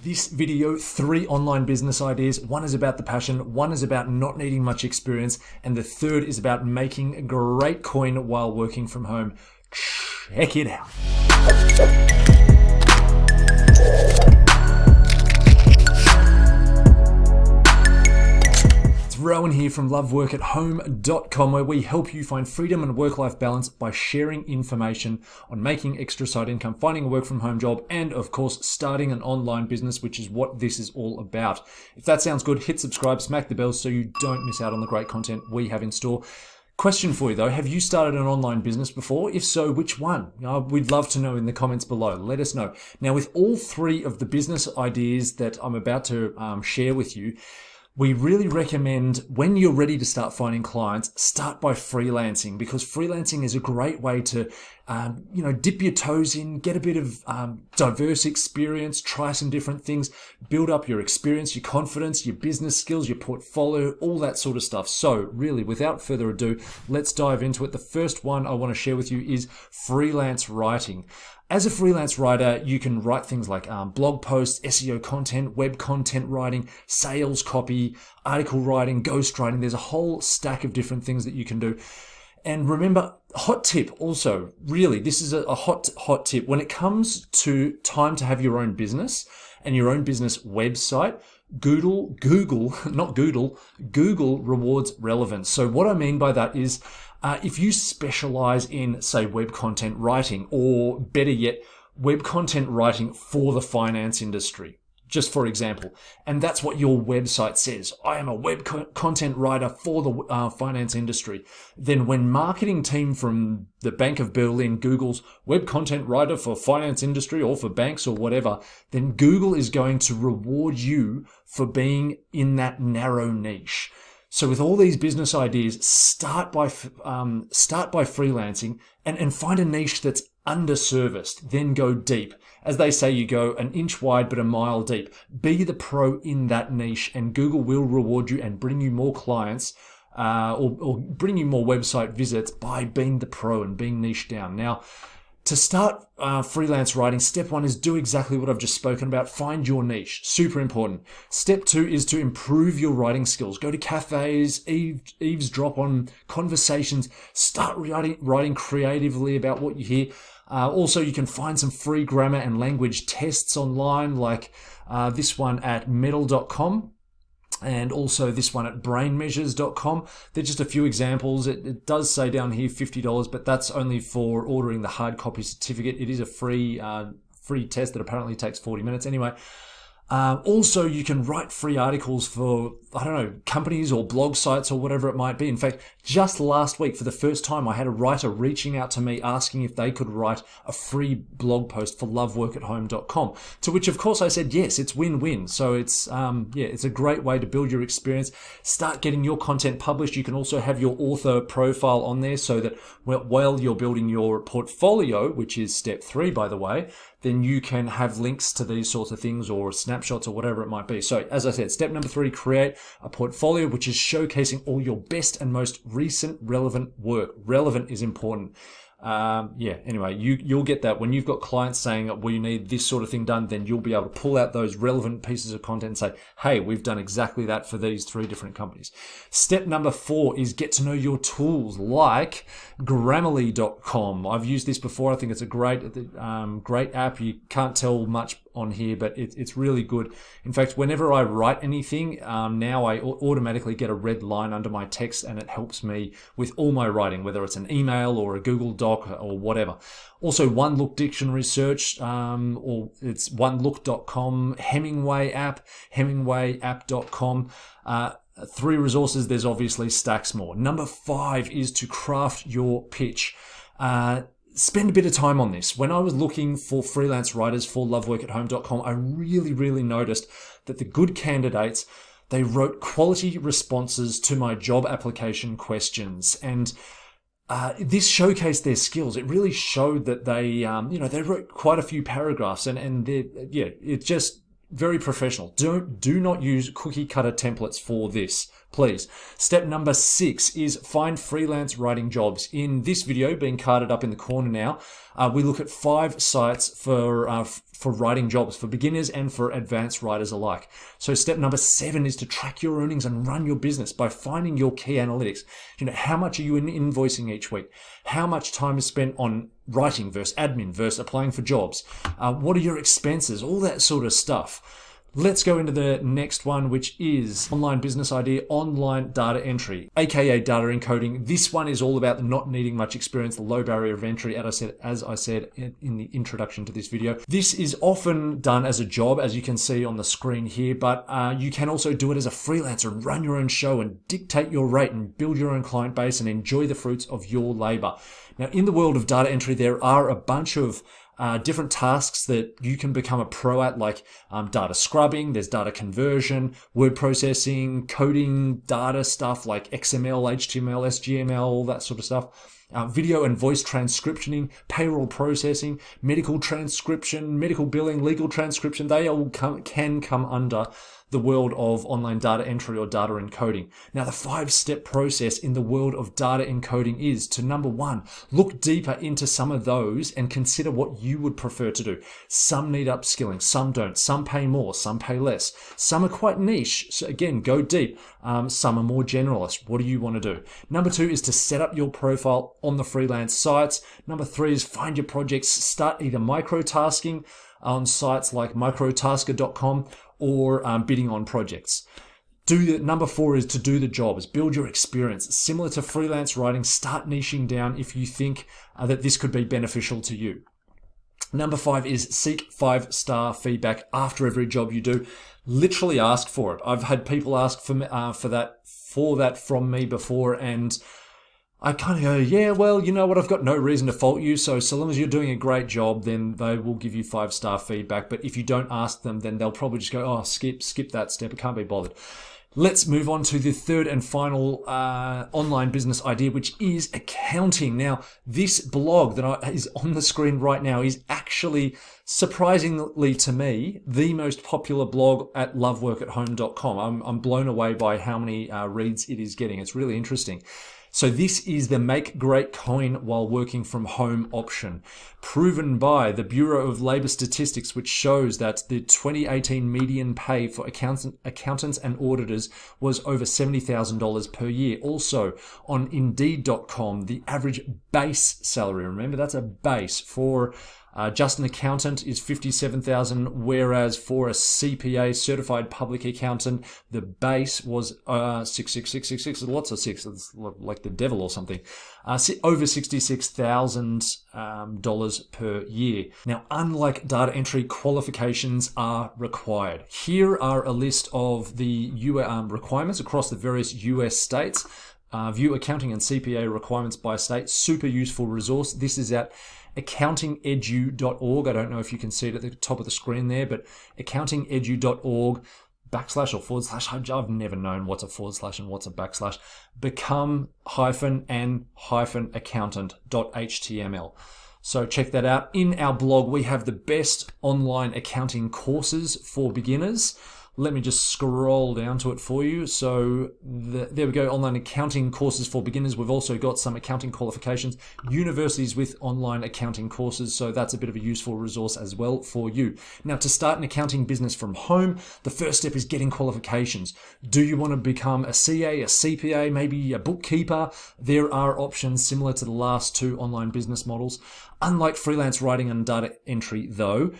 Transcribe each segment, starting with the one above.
this video 3 online business ideas. One is about the passion, one is about not needing much experience, and the third is about making great coin while working from home. Check it out. Rowan here from LWAH, where we help you find freedom and work-life balance by sharing information on making extra side income, finding a work-from-home job, and of course, starting an online business, which is what this is all about. If that sounds good, hit subscribe, smack the bell so you don't miss out on the great content we have in store. Question for you though, have you started an online business before? If so, which one? We'd love to know in the comments below. Let us know. Now, with all 3 of the business ideas that I'm about to share with you, we really recommend when you're ready to start finding clients, start by freelancing, because freelancing is a great way to, dip your toes in, get a bit of diverse experience, try some different things, build up your experience, your confidence, your business skills, your portfolio, all that sort of stuff. So really, without further ado, let's dive into it. The first one I want to share with you is freelance writing. As a freelance writer, you can write things like blog posts, SEO content, web content writing, sales copy, article writing, ghostwriting. There's a whole stack of different things that you can do. And remember, hot tip also, really, this is a hot tip. When it comes to time to have your own business and your own business website, Google rewards relevance. So what I mean by that is, if you specialize in, say, web content writing, or better yet, web content writing for the finance industry, just for example, and that's what your website says, I am a web content writer for the finance industry, then when marketing team from the Bank of Berlin Google's web content writer for finance industry or for banks or whatever, then Google is going to reward you for being in that narrow niche. So with all these business ideas, start by freelancing and find a niche that's underserviced, then go deep. As they say, you go an inch wide but a mile deep. Be the pro in that niche, and Google will reward you and bring you more clients or bring you more website visits by being the pro and being niche down. Now, to start freelance writing, step 1 is do exactly what I've just spoken about. Find your niche. Super important. Step 2 is to improve your writing skills. Go to cafes, eavesdrop on conversations. Start writing creatively about what you hear. Also, you can find some free grammar and language tests online, like this one at medal.com. And also this one at brainmeasures.com. They're just a few examples. It does say down here $50, but that's only for ordering the hard copy certificate. It is a free test that apparently takes 40 minutes. Anyway, also you can write free articles for, companies or blog sites or whatever it might be. In fact, just last week, for the first time, I had a writer reaching out to me asking if they could write a free blog post for loveworkathome.com, to which of course I said yes. It's win-win. So it's it's a great way to build your experience, start getting your content published. You can also have your author profile on there, so that while you're building your portfolio, which is step 3 by the way, then you can have links to these sorts of things or snapshots or whatever it might be. So as I said, step number 3, create a portfolio which is showcasing all your best and most recent relevant work. Relevant is important. Anyway, you'll get that when you've got clients saying, we need this sort of thing done, then you'll be able to pull out those relevant pieces of content and say, hey, we've done exactly that for these 3 different companies. Step number 4 is get to know your tools, like Grammarly.com. I've used this before. I think it's a great app. You can't tell much on here, but it's really good. In fact, whenever I write anything, now I automatically get a red line under my text, and it helps me with all my writing, whether it's an email or a Google Doc or whatever. Also, One Look Dictionary Search, or it's onelook.com, Hemingway app, hemingwayapp.com. 3 resources. There's obviously stacks more. Number 5 is to craft your pitch. Spend a bit of time on this. When I was looking for freelance writers for loveworkathome.com, I really noticed that the good candidates, they wrote quality responses to my job application questions, and this showcased their skills. It really showed that they wrote quite a few paragraphs, and it's just very professional. Do not use cookie cutter templates for this. please. Step number 6 is find freelance writing jobs. In this video, being carded up in the corner now, we look at 5 sites for writing jobs for beginners and for advanced writers alike. So step number 7 is to track your earnings and run your business by finding your key analytics. How much are you invoicing each week? How much time is spent on writing versus admin versus applying for jobs? What are your expenses? All that sort of stuff. Let's go into the next one, which is online business idea, online data entry, aka data encoding. This one is all about not needing much experience, the low barrier of entry, as I said in the introduction to this video. This is often done as a job, as you can see on the screen here, but you can also do it as a freelancer, run your own show and dictate your rate and build your own client base and enjoy the fruits of your labor. Now, in the world of data entry, there are a bunch of different tasks that you can become a pro at, like data scrubbing, there's data conversion, word processing, coding data stuff like XML, HTML, SGML, all that sort of stuff. Video and voice transcriptioning, payroll processing, medical transcription, medical billing, legal transcription, they all can come under the world of online data entry or data encoding. Now, the 5-step process in the world of data encoding is to, number 1, look deeper into some of those and consider what you would prefer to do. Some need upskilling, some don't. Some pay more, some pay less. Some are quite niche. So again, go deep. Some are more generalist. What do you want to do? Number 2 is to set up your profile on the freelance sites. Number 3 is find your projects. Start either micro-tasking on sites like microtasker.com or bidding on projects. Number 4 is to do the jobs, build your experience. Similar to freelance writing, start niching down if you think that this could be beneficial to you. Number 5 is seek 5-star feedback after every job you do. Literally ask for it. I've had people ask for that from me before, and I kind of go, yeah, well, you know what? I've got no reason to fault you. So long as you're doing a great job, then they will give you 5-star feedback. But if you don't ask them, then they'll probably just go, oh, skip that step. I can't be bothered. Let's move on to the third and final online business idea, which is accounting. Now, this blog that is on the screen right now is actually, surprisingly to me, the most popular blog at loveworkathome.com. I'm blown away by how many reads it is getting. It's really interesting. So this is the make great coin while working from home option, proven by the Bureau of Labor Statistics, which shows that the 2018 median pay for accountants and auditors was over $70,000 per year. Also on Indeed.com, the average base salary, remember that's a base, for just an accountant is $57,000, whereas for a CPA, certified public accountant, the base was 66666. Lots of 6, it's like the devil or something. Over $66,000 per year. Now, unlike data entry, qualifications are required. Here are a list of the requirements across the various US states. View accounting and CPA requirements by state. Super useful resource. This is at accountingedu.org. I don't know if you can see it at the top of the screen there, but accountingedu.org / or / I've never known what's a / and what's a / become -accountant.html. So check that out. In our blog, we have the best online accounting courses for beginners. Let me just scroll down to it for you. So there we go, online accounting courses for beginners. We've also got some accounting qualifications, universities with online accounting courses. So that's a bit of a useful resource as well for you. Now, to start an accounting business from home, the first step is getting qualifications. Do you want to become a CA, a CPA, maybe a bookkeeper? There are options similar to the last 2 online business models. Unlike freelance writing and data entry, though,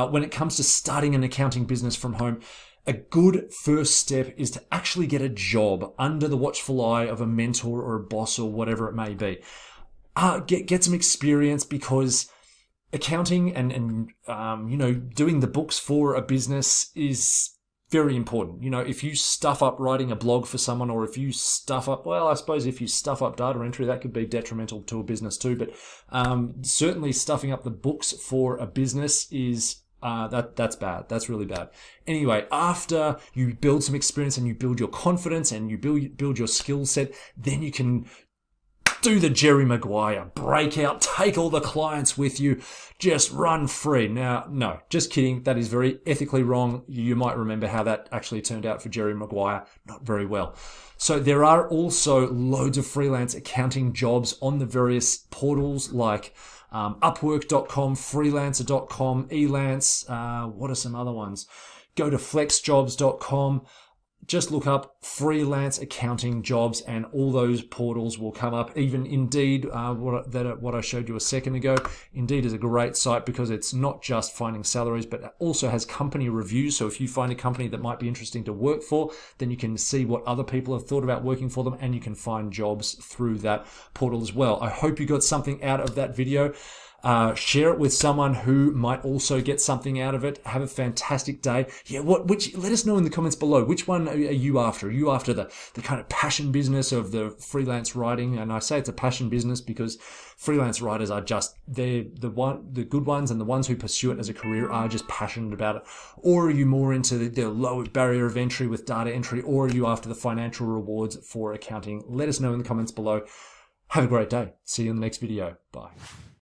when it comes to starting an accounting business from home, a good first step is to actually get a job under the watchful eye of a mentor or a boss or whatever it may be. Get some experience, because accounting and doing the books for a business is very important. If you stuff up writing a blog for someone, or if you stuff up, well, I suppose if you stuff up data entry, that could be detrimental to a business too. But certainly stuffing up the books for a business is that's bad. That's really bad. Anyway, after you build some experience and you build your confidence and you build your skill set, then you can Do the Jerry Maguire, break out, take all the clients with you, just run free. Now, no, just kidding. That is very ethically wrong. You might remember how that actually turned out for Jerry Maguire. Not very well. So there are also loads of freelance accounting jobs on the various portals like Upwork.com, Freelancer.com, Elance. What are some other ones? Go to flexjobs.com. Just look up freelance accounting jobs and all those portals will come up. Even Indeed, what I showed you a second ago. Indeed is a great site because it's not just finding salaries, but it also has company reviews. So if you find a company that might be interesting to work for, then you can see what other people have thought about working for them and you can find jobs through that portal as well. I hope you got something out of that video. Share it with someone who might also get something out of it. Have a fantastic day. Yeah, let us know in the comments below. Which one are you after? Are you after the kind of passion business of the freelance writing? And I say it's a passion business because freelance writers are just, the good ones and the ones who pursue it as a career are just passionate about it. Or are you more into the low barrier of entry with data entry? Or are you after the financial rewards for accounting? Let us know in the comments below. Have a great day. See you in the next video. Bye.